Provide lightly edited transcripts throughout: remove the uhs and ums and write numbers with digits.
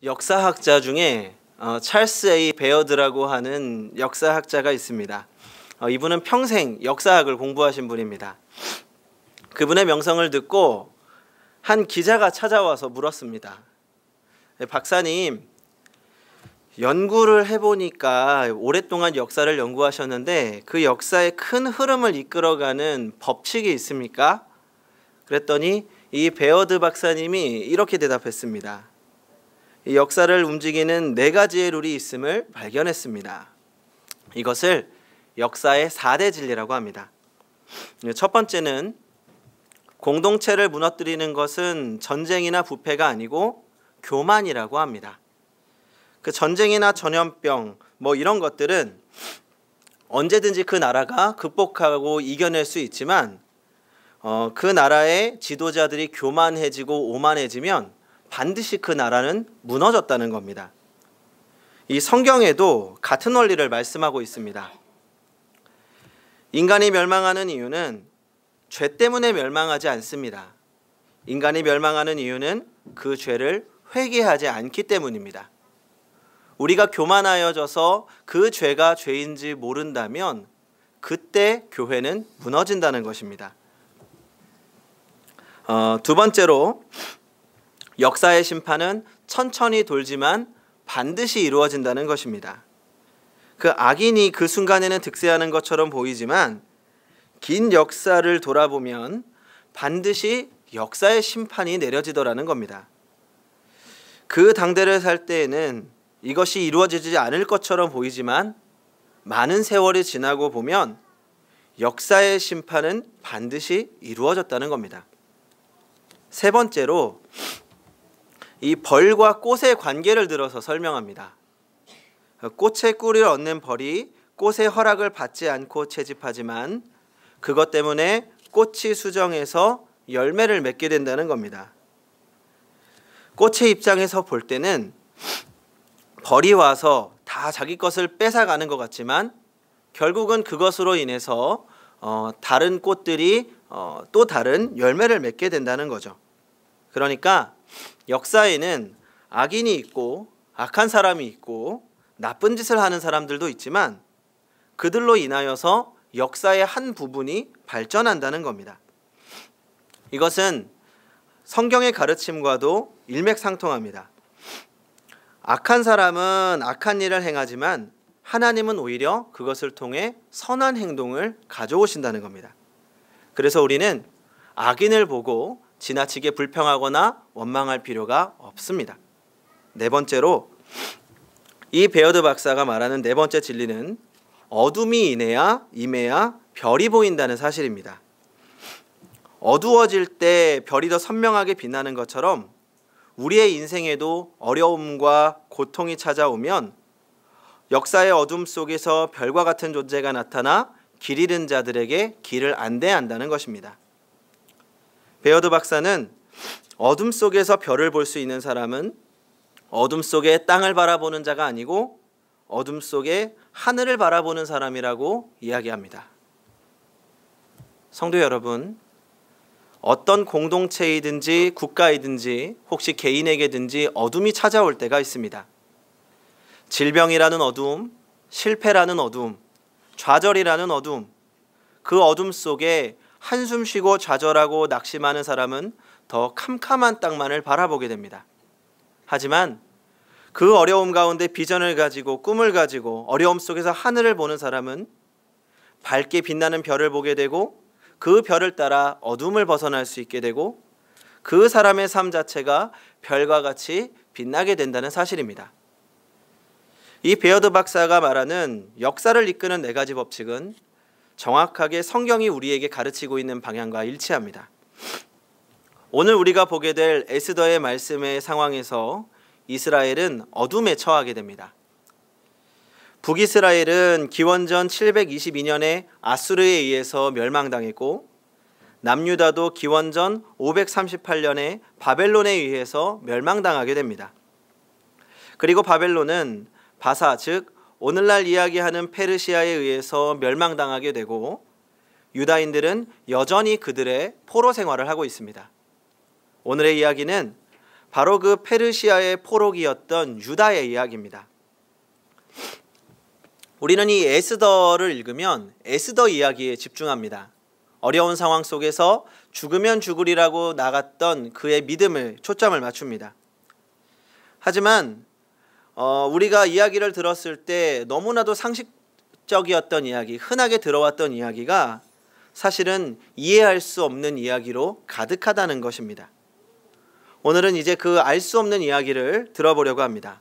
역사학자 중에 찰스 A. 베어드라고 하는 역사학자가 있습니다. 이분은 평생 역사학을 공부하신 분입니다. 그분의 명성을 듣고 한 기자가 찾아와서 물었습니다. 박사님, 연구를 해보니까 오랫동안 역사를 연구하셨는데 그 역사의 큰 흐름을 이끌어가는 법칙이 있습니까? 그랬더니 이 베어드 박사님이 이렇게 대답했습니다. 이 역사를 움직이는 4가지의 룰이 있음을 발견했습니다. 이것을 역사의 4대 진리라고 합니다. 첫 번째는 공동체를 무너뜨리는 것은 전쟁이나 부패가 아니고 교만이라고 합니다. 그 전쟁이나 전염병 이런 것들은 언제든지 그 나라가 극복하고 이겨낼 수 있지만 그 나라의 지도자들이 교만해지고 오만해지면 반드시 그 나라는 무너졌다는 겁니다. 이 성경에도 같은 원리를 말씀하고 있습니다. 인간이 멸망하는 이유는 죄 때문에 멸망하지 않습니다. 인간이 멸망하는 이유는 그 죄를 회개하지 않기 때문입니다. 우리가 교만하여져서 그 죄가 죄인지 모른다면 그때 교회는 무너진다는 것입니다. 두 번째로 역사의 심판은 천천히 돌지만 반드시 이루어진다는 것입니다. 그 악인이 그 순간에는 득세하는 것처럼 보이지만 긴 역사를 돌아보면 반드시 역사의 심판이 내려지더라는 겁니다. 그 당대를 살 때에는 이것이 이루어지지 않을 것처럼 보이지만 많은 세월이 지나고 보면 역사의 심판은 반드시 이루어졌다는 겁니다. 세 번째로 이 벌과 꽃의 관계를 들어서 설명합니다. 꽃의 꿀을 얻는 벌이 꽃의 허락을 받지 않고 채집하지만 그것 때문에 꽃이 수정해서 열매를 맺게 된다는 겁니다. 꽃의 입장에서 볼 때는 벌이 와서 다 자기 것을 뺏어가는 것 같지만 결국은 그것으로 인해서 다른 꽃들이 또 다른 열매를 맺게 된다는 거죠. 그러니까 역사에는 악인이 있고 악한 사람이 있고 나쁜 짓을 하는 사람들도 있지만 그들로 인하여서 역사의 한 부분이 발전한다는 겁니다. 이것은 성경의 가르침과도 일맥상통합니다. 악한 사람은 악한 일을 행하지만 하나님은 오히려 그것을 통해 선한 행동을 가져오신다는 겁니다. 그래서 우리는 악인을 보고 지나치게 불평하거나 원망할 필요가 없습니다. 네 번째로 이 베어드 박사가 말하는 네 번째 진리는 어둠이 임해야 별이 보인다는 사실입니다. 어두워질 때 별이 더 선명하게 빛나는 것처럼 우리의 인생에도 어려움과 고통이 찾아오면 역사의 어둠 속에서 별과 같은 존재가 나타나 길 잃은 자들에게 길을 안내한다는 것입니다. 베어드 박사는 어둠 속에서 별을 볼 수 있는 사람은 어둠 속에 땅을 바라보는 자가 아니고 어둠 속에 하늘을 바라보는 사람이라고 이야기합니다. 성도 여러분, 어떤 공동체이든지 국가이든지 혹시 개인에게든지 어둠이 찾아올 때가 있습니다. 질병이라는 어둠, 실패라는 어둠, 좌절이라는 어둠, 그 어둠 속에 한숨 쉬고 좌절하고 낙심하는 사람은 더 캄캄한 땅만을 바라보게 됩니다. 하지만 그 어려움 가운데 비전을 가지고 꿈을 가지고 어려움 속에서 하늘을 보는 사람은 밝게 빛나는 별을 보게 되고 그 별을 따라 어둠을 벗어날 수 있게 되고 그 사람의 삶 자체가 별과 같이 빛나게 된다는 사실입니다. 이 베어드 박사가 말하는 역사를 이끄는 4가지 법칙은 정확하게 성경이 우리에게 가르치고 있는 방향과 일치합니다. 오늘 우리가 보게 될 에스더의 말씀의 상황에서 이스라엘은 어둠에 처하게 됩니다. 북이스라엘은 기원전 722년에 아수르에 의해서 멸망당했고 남유다도 기원전 538년에 바벨론에 의해서 멸망당하게 됩니다. 그리고 바벨론은 바사, 즉 오늘날 이야기하는 페르시아에 의해서 멸망당하게 되고 유다인들은 여전히 그들의 포로 생활을 하고 있습니다. 오늘의 이야기는 바로 그 페르시아의 포로기였던 유다의 이야기입니다. 우리는 이 에스더를 읽으면 에스더 이야기에 집중합니다. 어려운 상황 속에서 죽으면 죽으리라고 나갔던 그의 믿음을 초점을 맞춥니다. 하지만 우리가 이야기를 들었을 때 너무나도 상식적이었던 이야기, 흔하게 들어왔던 이야기가 사실은 이해할 수 없는 이야기로 가득하다는 것입니다. 오늘은 이제 그 알 수 없는 이야기를 들어보려고 합니다.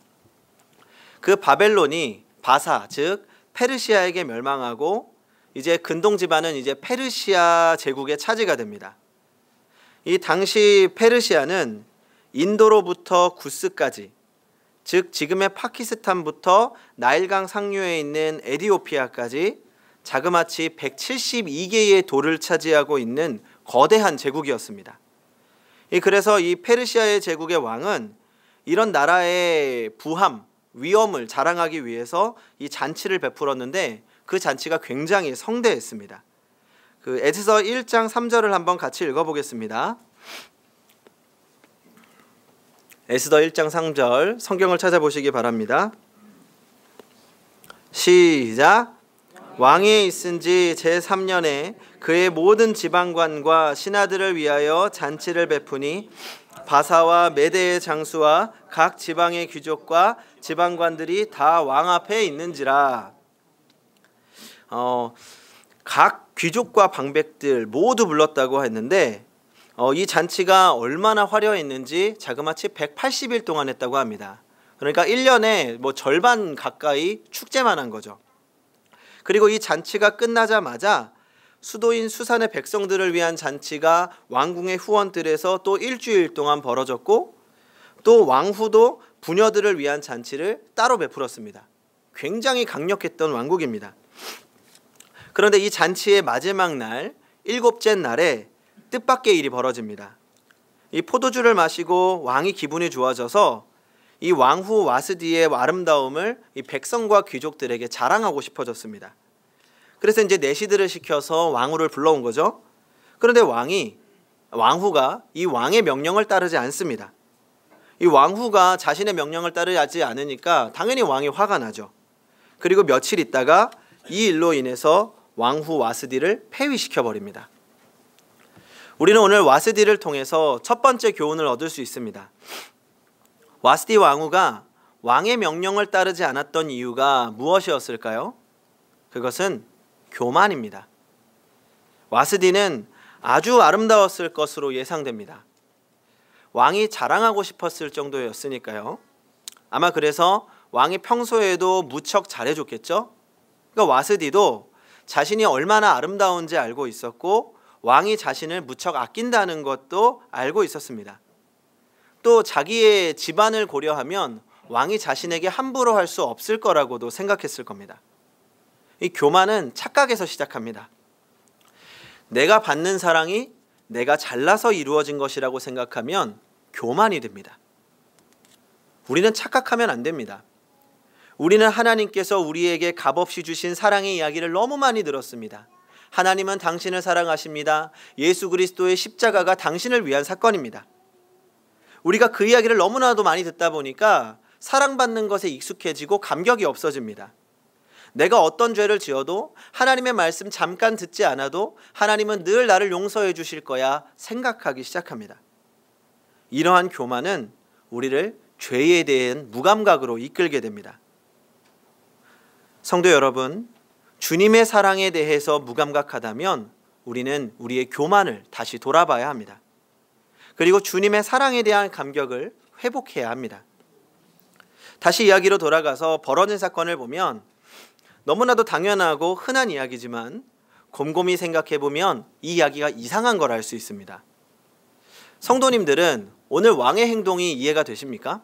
그 바벨론이 바사, 즉 페르시아에게 멸망하고 이제 근동 지방은 이제 페르시아 제국의 차지가 됩니다. 이 당시 페르시아는 인도로부터 구스까지, 즉 지금의 파키스탄부터 나일강 상류에 있는 에티오피아까지 자그마치 172개의 도를 차지하고 있는 거대한 제국이었습니다. 그래서 이 페르시아의 제국의 왕은 이런 나라의 부함, 위엄을 자랑하기 위해서 이 잔치를 베풀었는데 그 잔치가 굉장히 성대했습니다. 그 에스더 1장 3절을 한번 같이 읽어보겠습니다. 에스더 1장 3절 성경을 찾아보시기 바랍니다. 시작. 왕이 있은 지 제3년에 그의 모든 지방관과 신하들을 위하여 잔치를 베푸니 바사와 메대의 장수와 각 지방의 귀족과 지방관들이 다 왕 앞에 있는지라. 각 귀족과 방백들 모두 불렀다고 했는데 이 잔치가 얼마나 화려했는지 자그마치 180일 동안 했다고 합니다. 그러니까 1년에 뭐 절반 가까이 축제만 한 거죠. 그리고 이 잔치가 끝나자마자 수도인 수산의 백성들을 위한 잔치가 왕궁의 후원들에서 또 일주일 동안 벌어졌고, 또 왕후도 부녀들을 위한 잔치를 따로 베풀었습니다. 굉장히 강력했던 왕국입니다. 그런데 이 잔치의 마지막 날, 일곱째 날에 뜻밖의 일이 벌어집니다. 이 포도주를 마시고 왕이 기분이 좋아져서 이 왕후 와스디의 아름다움을 이 백성과 귀족들에게 자랑하고 싶어졌습니다. 그래서 이제 내시들을 시켜서 왕후를 불러온 거죠. 그런데 왕후가 이 왕의 명령을 따르지 않습니다. 이 왕후가 자신의 명령을 따르지 않으니까 당연히 왕이 화가 나죠. 그리고 며칠 있다가 이 일로 인해서 왕후 와스디를 폐위시켜 버립니다. 우리는 오늘 와스디를 통해서 첫 번째 교훈을 얻을 수 있습니다. 와스디 왕후가 왕의 명령을 따르지 않았던 이유가 무엇이었을까요? 그것은 교만입니다. 와스디는 아주 아름다웠을 것으로 예상됩니다. 왕이 자랑하고 싶었을 정도였으니까요. 아마 그래서 왕이 평소에도 무척 잘해줬겠죠? 그러니까 와스디도 자신이 얼마나 아름다운지 알고 있었고 왕이 자신을 무척 아낀다는 것도 알고 있었습니다. 또 자기의 집안을 고려하면 왕이 자신에게 함부로 할 수 없을 거라고도 생각했을 겁니다. 이 교만은 착각에서 시작합니다. 내가 받는 사랑이 내가 잘나서 이루어진 것이라고 생각하면 교만이 됩니다. 우리는 착각하면 안 됩니다. 우리는 하나님께서 우리에게 값없이 주신 사랑의 이야기를 너무 많이 들었습니다. 하나님은 당신을 사랑하십니다. 예수 그리스도의 십자가가 당신을 위한 사건입니다. 우리가 그 이야기를 너무나도 많이 듣다 보니까 사랑받는 것에 익숙해지고 감격이 없어집니다. 내가 어떤 죄를 지어도 하나님의 말씀 잠깐 듣지 않아도 하나님은 늘 나를 용서해 주실 거야 생각하기 시작합니다. 이러한 교만은 우리를 죄에 대한 무감각으로 이끌게 됩니다. 성도 여러분, 주님의 사랑에 대해서 무감각하다면 우리는 우리의 교만을 다시 돌아봐야 합니다. 그리고 주님의 사랑에 대한 감격을 회복해야 합니다. 다시 이야기로 돌아가서 벌어진 사건을 보면 너무나도 당연하고 흔한 이야기지만 곰곰이 생각해보면 이 이야기가 이상한 걸 알 수 있습니다. 성도님들은 오늘 왕의 행동이 이해가 되십니까?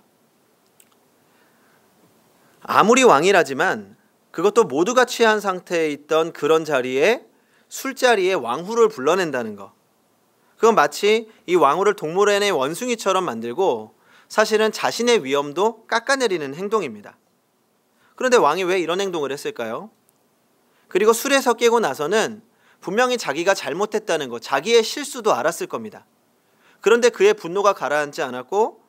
아무리 왕이라지만 그것도 모두가 취한 상태에 있던 그런 자리에 술자리에 왕후를 불러낸다는 거, 그건 마치 이 왕후를 동물원의 원숭이처럼 만들고 사실은 자신의 위엄도 깎아내리는 행동입니다. 그런데 왕이 왜 이런 행동을 했을까요? 그리고 술에서 깨고 나서는 분명히 자기가 잘못했다는 것, 자기의 실수도 알았을 겁니다. 그런데 그의 분노가 가라앉지 않았고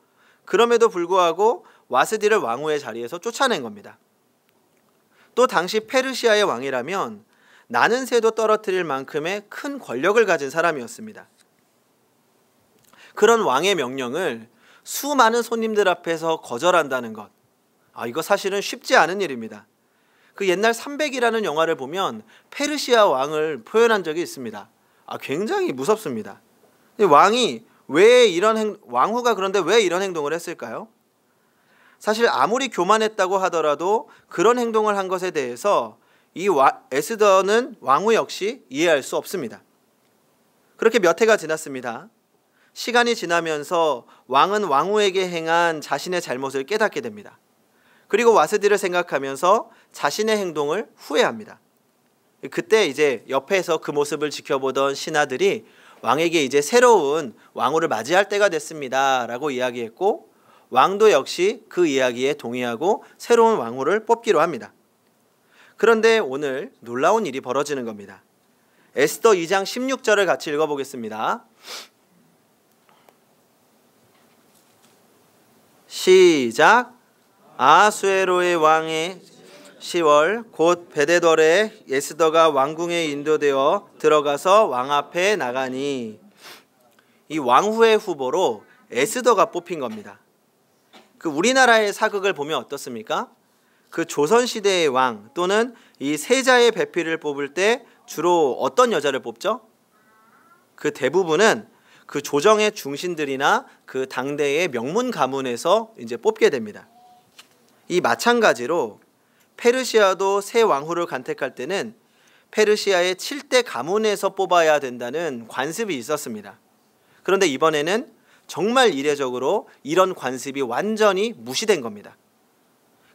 그럼에도 불구하고 와스디를 왕후의 자리에서 쫓아낸 겁니다. 또 당시 페르시아의 왕이라면 나는 새도 떨어뜨릴 만큼의 큰 권력을 가진 사람이었습니다. 그런 왕의 명령을 수많은 손님들 앞에서 거절한다는 것, 이거 사실은 쉽지 않은 일입니다. 그 옛날 300이라는 영화를 보면 페르시아 왕을 표현한 적이 있습니다. 굉장히 무섭습니다. 왕이 왕후가 그런데 왜 이런 행동을 했을까요? 사실 아무리 교만했다고 하더라도 그런 행동을 한 것에 대해서 에스더는 왕후 역시 이해할 수 없습니다. 그렇게 몇 해가 지났습니다. 시간이 지나면서 왕은 왕후에게 행한 자신의 잘못을 깨닫게 됩니다. 그리고 와스디를 생각하면서 자신의 행동을 후회합니다. 그때 이제 옆에서 그 모습을 지켜보던 신하들이 왕에게 이제 새로운 왕후를 맞이할 때가 됐습니다 라고 이야기했고, 왕도 역시 그 이야기에 동의하고 새로운 왕후를 뽑기로 합니다. 그런데 오늘 놀라운 일이 벌어지는 겁니다. 에스더 2장 16절을 같이 읽어보겠습니다. 시작. 아하수에로의 왕의 10월 곧 베데덜에 에스더가 왕궁에 인도되어 들어가서 왕 앞에 나가니, 이 왕후의 후보로 에스더가 뽑힌 겁니다. 그 우리나라의 사극을 보면 어떻습니까? 그 조선시대의 왕 또는 이 세자의 배필을 뽑을 때 주로 어떤 여자를 뽑죠? 그 대부분은 그 조정의 중신들이나 그 당대의 명문 가문에서 이제 뽑게 됩니다. 이 마찬가지로 페르시아도 새 왕후를 간택할 때는 페르시아의 7대 가문에서 뽑아야 된다는 관습이 있었습니다. 그런데 이번에는 정말 이례적으로 이런 관습이 완전히 무시된 겁니다.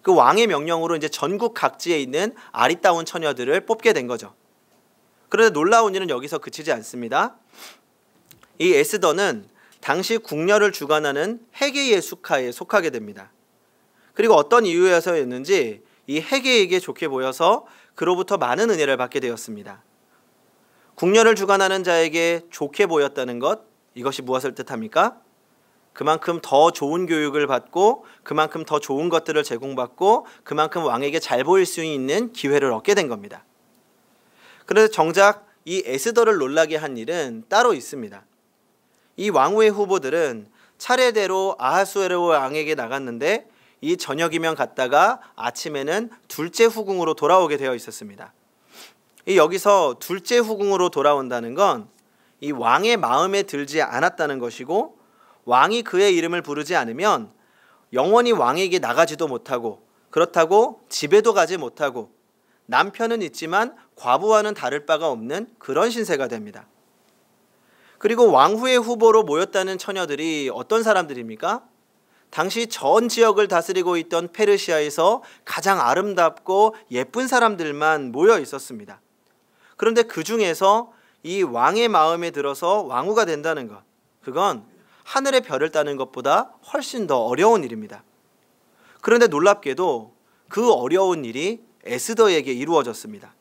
그 왕의 명령으로 이제 전국 각지에 있는 아리따운 처녀들을 뽑게 된 거죠. 그런데 놀라운 일은 여기서 그치지 않습니다. 이 에스더는 당시 궁녀를 주관하는 헤게의 수카에 속하게 됩니다. 그리고 어떤 이유에서였는지 이 헤게에게 좋게 보여서 그로부터 많은 은혜를 받게 되었습니다. 궁녀를 주관하는 자에게 좋게 보였다는 것, 이것이 무엇을 뜻합니까? 그만큼 더 좋은 교육을 받고 그만큼 더 좋은 것들을 제공받고 그만큼 왕에게 잘 보일 수 있는 기회를 얻게 된 겁니다. 그래서 정작 이 에스더를 놀라게 한 일은 따로 있습니다. 이 왕후의 후보들은 차례대로 아하수에로 왕에게 나갔는데 이 저녁이면 갔다가 아침에는 둘째 후궁으로 돌아오게 되어 있었습니다. 여기서 둘째 후궁으로 돌아온다는 건 이 왕의 마음에 들지 않았다는 것이고, 왕이 그의 이름을 부르지 않으면 영원히 왕에게 나가지도 못하고, 그렇다고 집에도 가지 못하고, 남편은 있지만 과부와는 다를 바가 없는 그런 신세가 됩니다. 그리고 왕후의 후보로 모였다는 처녀들이 어떤 사람들입니까? 당시 전 지역을 다스리고 있던 페르시아에서 가장 아름답고 예쁜 사람들만 모여 있었습니다. 그런데 그 중에서 이 왕의 마음에 들어서 왕후가 된다는 것, 그건 하늘의 별을 따는 것보다 훨씬 더 어려운 일입니다. 그런데 놀랍게도 그 어려운 일이 에스더에게 이루어졌습니다.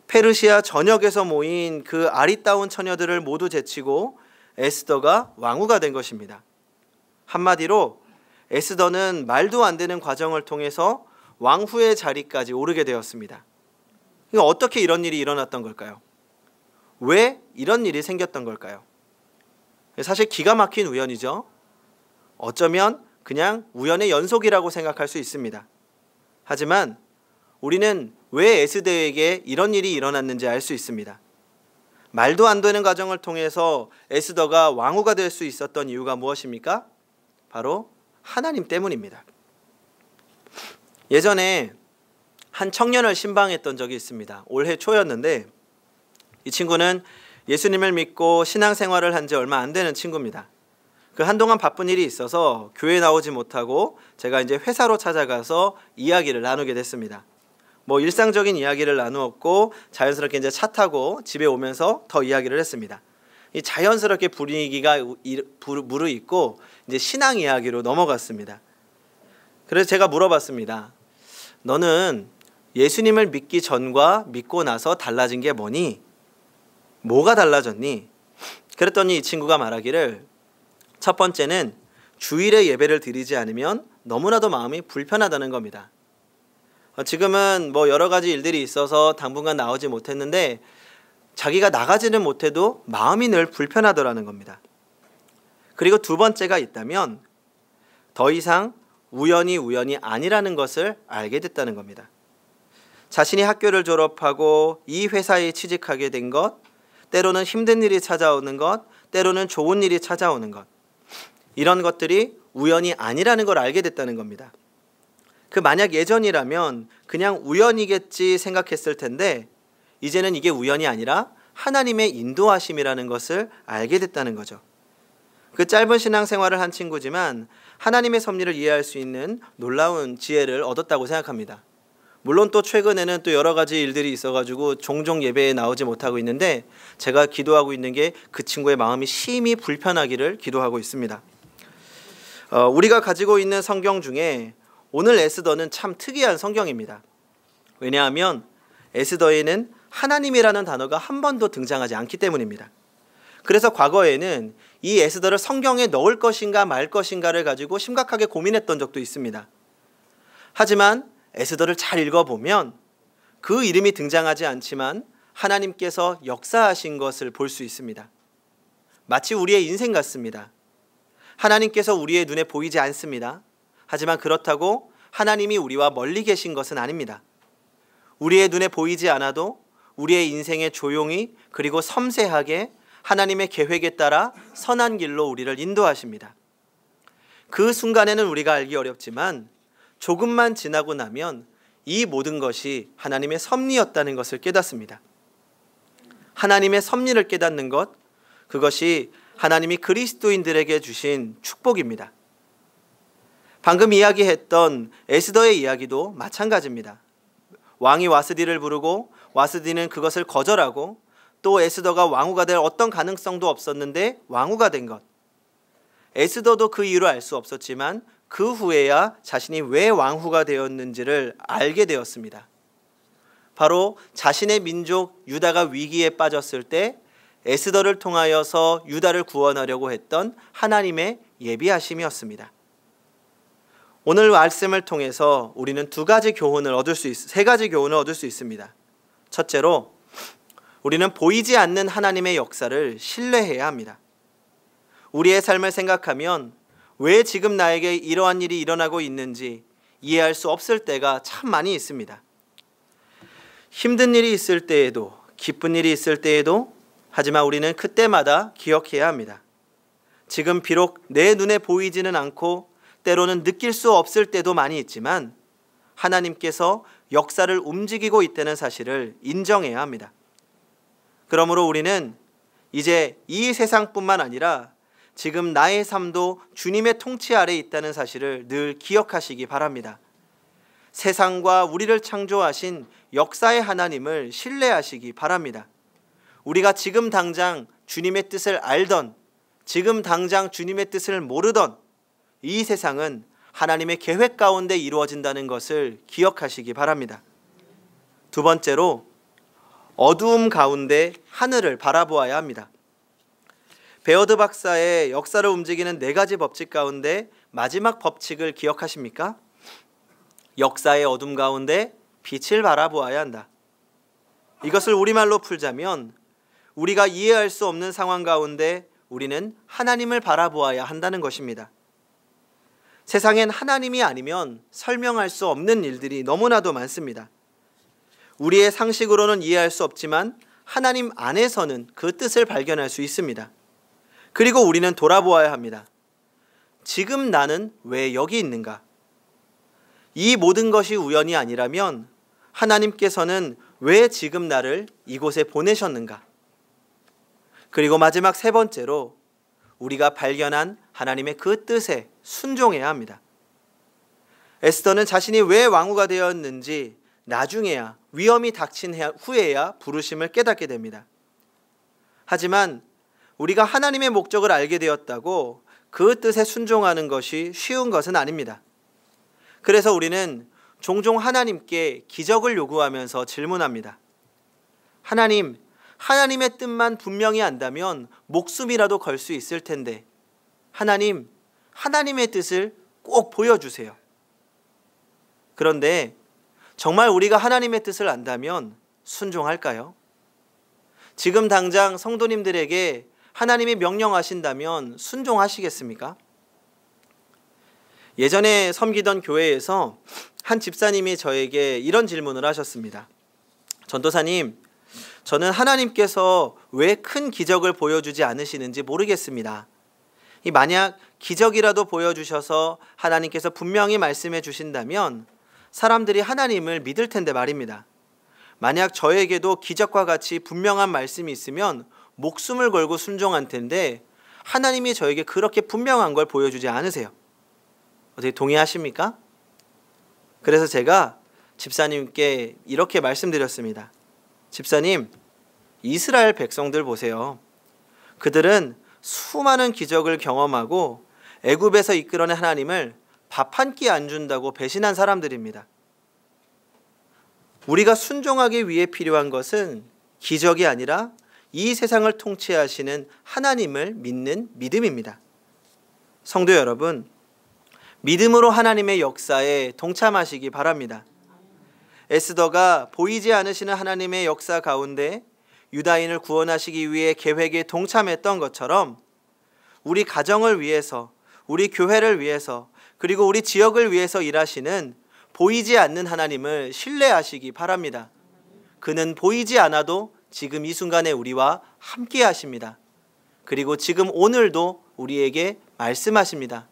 페르시아 전역에서 모인 그 아리따운 처녀들을 모두 제치고 에스더가 왕후가 된 것입니다. 한마디로 에스더는 말도 안 되는 과정을 통해서 왕후의 자리까지 오르게 되었습니다. 어떻게 이런 일이 일어났던 걸까요? 왜 이런 일이 생겼던 걸까요? 사실 기가 막힌 우연이죠. 어쩌면 그냥 우연의 연속이라고 생각할 수 있습니다. 하지만 우리는 왜 에스더에게 이런 일이 일어났는지 알 수 있습니다. 말도 안 되는 과정을 통해서 에스더가 왕후가 될 수 있었던 이유가 무엇입니까? 바로 하나님 때문입니다. 예전에 한 청년을 신방했던 적이 있습니다. 올해 초였는데 이 친구는 예수님을 믿고 신앙생활을 한 지 얼마 안 되는 친구입니다. 그 한동안 바쁜 일이 있어서 교회 나오지 못하고 제가 이제 회사로 찾아가서 이야기를 나누게 됐습니다. 일상적인 이야기를 나누었고 자연스럽게 이제 차 타고 집에 오면서 더 이야기를 했습니다. 이 자연스럽게 분위기가 무르익고 이제 신앙 이야기로 넘어갔습니다. 그래서 제가 물어봤습니다. 너는 예수님을 믿기 전과 믿고 나서 달라진 게 뭐니? 뭐가 달라졌니? 그랬더니 이 친구가 말하기를 첫 번째는 주일에 예배를 드리지 않으면 너무나도 마음이 불편하다는 겁니다. 지금은 여러 가지 일들이 있어서 당분간 나오지 못했는데 자기가 나가지는 못해도 마음이 늘 불편하더라는 겁니다. 그리고 두 번째가 있다면 더 이상 우연이 아니라는 것을 알게 됐다는 겁니다. 자신이 학교를 졸업하고 이 회사에 취직하게 된 것, 때로는 힘든 일이 찾아오는 것, 때로는 좋은 일이 찾아오는 것, 이런 것들이 우연이 아니라는 걸 알게 됐다는 겁니다. 만약 예전이라면 그냥 우연이겠지 생각했을 텐데 이제는 이게 우연이 아니라 하나님의 인도하심이라는 것을 알게 됐다는 거죠. 짧은 신앙생활을 한 친구지만 하나님의 섭리를 이해할 수 있는 놀라운 지혜를 얻었다고 생각합니다. 물론 또 최근에는 또 여러 가지 일들이 있어가지고 종종 예배에 나오지 못하고 있는데 제가 기도하고 있는 게 그 친구의 마음이 심히 불편하기를 기도하고 있습니다. 우리가 가지고 있는 성경 중에 오늘 에스더는 참 특이한 성경입니다. 왜냐하면 에스더에는 하나님이라는 단어가 한 번도 등장하지 않기 때문입니다. 그래서 과거에는 이 에스더를 성경에 넣을 것인가 말 것인가를 가지고 심각하게 고민했던 적도 있습니다. 하지만 에스더를 잘 읽어보면 그 이름이 등장하지 않지만 하나님께서 역사하신 것을 볼 수 있습니다. 마치 우리의 인생 같습니다. 하나님께서 우리의 눈에 보이지 않습니다. 하지만 그렇다고 하나님이 우리와 멀리 계신 것은 아닙니다. 우리의 눈에 보이지 않아도 우리의 인생에 조용히 그리고 섬세하게 하나님의 계획에 따라 선한 길로 우리를 인도하십니다. 그 순간에는 우리가 알기 어렵지만 조금만 지나고 나면 이 모든 것이 하나님의 섭리였다는 것을 깨닫습니다. 하나님의 섭리를 깨닫는 것, 그것이 하나님이 그리스도인들에게 주신 축복입니다. 방금 이야기했던 에스더의 이야기도 마찬가지입니다. 왕이 와스디를 부르고 와스디는 그것을 거절하고 또 에스더가 왕후가 될 어떤 가능성도 없었는데 왕후가 된 것. 에스더도 그 이유를 알 수 없었지만 그 후에야 자신이 왜 왕후가 되었는지를 알게 되었습니다. 바로 자신의 민족 유다가 위기에 빠졌을 때 에스더를 통하여서 유다를 구원하려고 했던 하나님의 예비하심이었습니다. 오늘 말씀을 통해서 우리는 세 가지 교훈을 얻을 수 있습니다. 첫째로, 우리는 보이지 않는 하나님의 역사를 신뢰해야 합니다. 우리의 삶을 생각하면 왜 지금 나에게 이러한 일이 일어나고 있는지 이해할 수 없을 때가 참 많이 있습니다. 힘든 일이 있을 때에도, 기쁜 일이 있을 때에도, 하지만 우리는 그때마다 기억해야 합니다. 지금 비록 내 눈에 보이지는 않고 때로는 느낄 수 없을 때도 많이 있지만 하나님께서 역사를 움직이고 있다는 사실을 인정해야 합니다. 그러므로 우리는 이제 이 세상뿐만 아니라 지금 나의 삶도 주님의 통치 아래에 있다는 사실을 늘 기억하시기 바랍니다. 세상과 우리를 창조하신 역사의 하나님을 신뢰하시기 바랍니다. 우리가 지금 당장 주님의 뜻을 알던, 지금 당장 주님의 뜻을 모르던 이 세상은 하나님의 계획 가운데 이루어진다는 것을 기억하시기 바랍니다. 두 번째로, 어두움 가운데 하늘을 바라보아야 합니다. 베어드 박사의 역사를 움직이는 4가지 법칙 가운데 마지막 법칙을 기억하십니까? 역사의 어둠 가운데 빛을 바라보아야 한다. 이것을 우리말로 풀자면 우리가 이해할 수 없는 상황 가운데 우리는 하나님을 바라보아야 한다는 것입니다. 세상엔 하나님이 아니면 설명할 수 없는 일들이 너무나도 많습니다. 우리의 상식으로는 이해할 수 없지만 하나님 안에서는 그 뜻을 발견할 수 있습니다. 그리고 우리는 돌아보아야 합니다. 지금 나는 왜 여기 있는가? 이 모든 것이 우연이 아니라면 하나님께서는 왜 지금 나를 이곳에 보내셨는가? 그리고 마지막 3번째로, 우리가 발견한 하나님의 그 뜻에 순종해야 합니다. 에스더는 자신이 왜 왕후가 되었는지 나중에야, 위험이 닥친 후에야 부르심을 깨닫게 됩니다. 하지만 우리가 하나님의 목적을 알게 되었다고 그 뜻에 순종하는 것이 쉬운 것은 아닙니다. 그래서 우리는 종종 하나님께 기적을 요구하면서 질문합니다. 하나님, 하나님의 뜻만 분명히 안다면 목숨이라도 걸 수 있을 텐데, 하나님, 하나님의 뜻을 꼭 보여주세요. 그런데 정말 우리가 하나님의 뜻을 안다면 순종할까요? 지금 당장 성도님들에게 하나님이 명령하신다면 순종하시겠습니까? 예전에 섬기던 교회에서 한 집사님이 저에게 이런 질문을 하셨습니다. 전도사님, 저는 하나님께서 왜 큰 기적을 보여주지 않으시는지 모르겠습니다. 만약 기적이라도 보여주셔서 하나님께서 분명히 말씀해 주신다면 사람들이 하나님을 믿을 텐데 말입니다. 만약 저에게도 기적과 같이 분명한 말씀이 있으면 목숨을 걸고 순종할 텐데 하나님이 저에게 그렇게 분명한 걸 보여주지 않으세요. 어떻게 동의하십니까? 그래서 제가 집사님께 이렇게 말씀드렸습니다. 집사님, 이스라엘 백성들 보세요. 그들은 수많은 기적을 경험하고 애굽에서 이끌어낸 하나님을 밥 한 끼 안 준다고 배신한 사람들입니다. 우리가 순종하기 위해 필요한 것은 기적이 아니라 이 세상을 통치하시는 하나님을 믿는 믿음입니다. 성도 여러분, 믿음으로 하나님의 역사에 동참하시기 바랍니다. 에스더가 보이지 않으시는 하나님의 역사 가운데 유다인을 구원하시기 위해 계획에 동참했던 것처럼 우리 가정을 위해서, 우리 교회를 위해서, 그리고 우리 지역을 위해서 일하시는 보이지 않는 하나님을 신뢰하시기 바랍니다. 그는 보이지 않아도 지금 이 순간에 우리와 함께 하십니다. 그리고 지금 오늘도 우리에게 말씀하십니다.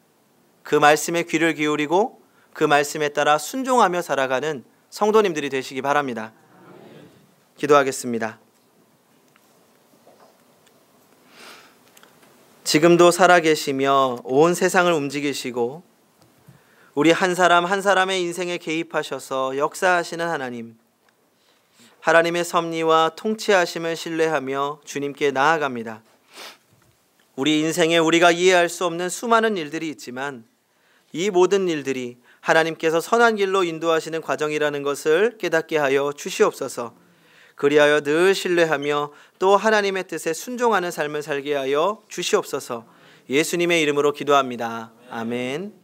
그 말씀에 귀를 기울이고 그 말씀에 따라 순종하며 살아가는 성도님들이 되시기 바랍니다. 기도하겠습니다. 지금도 살아계시며 온 세상을 움직이시고 우리 한 사람 한 사람의 인생에 개입하셔서 역사하시는 하나님, 하나님의 섭리와 통치하심을 신뢰하며 주님께 나아갑니다. 우리 인생에 우리가 이해할 수 없는 수많은 일들이 있지만 이 모든 일들이 하나님께서 선한 길로 인도하시는 과정이라는 것을 깨닫게 하여 주시옵소서. 그리하여 늘 신뢰하며 또 하나님의 뜻에 순종하는 삶을 살게 하여 주시옵소서. 예수님의 이름으로 기도합니다. 아멘.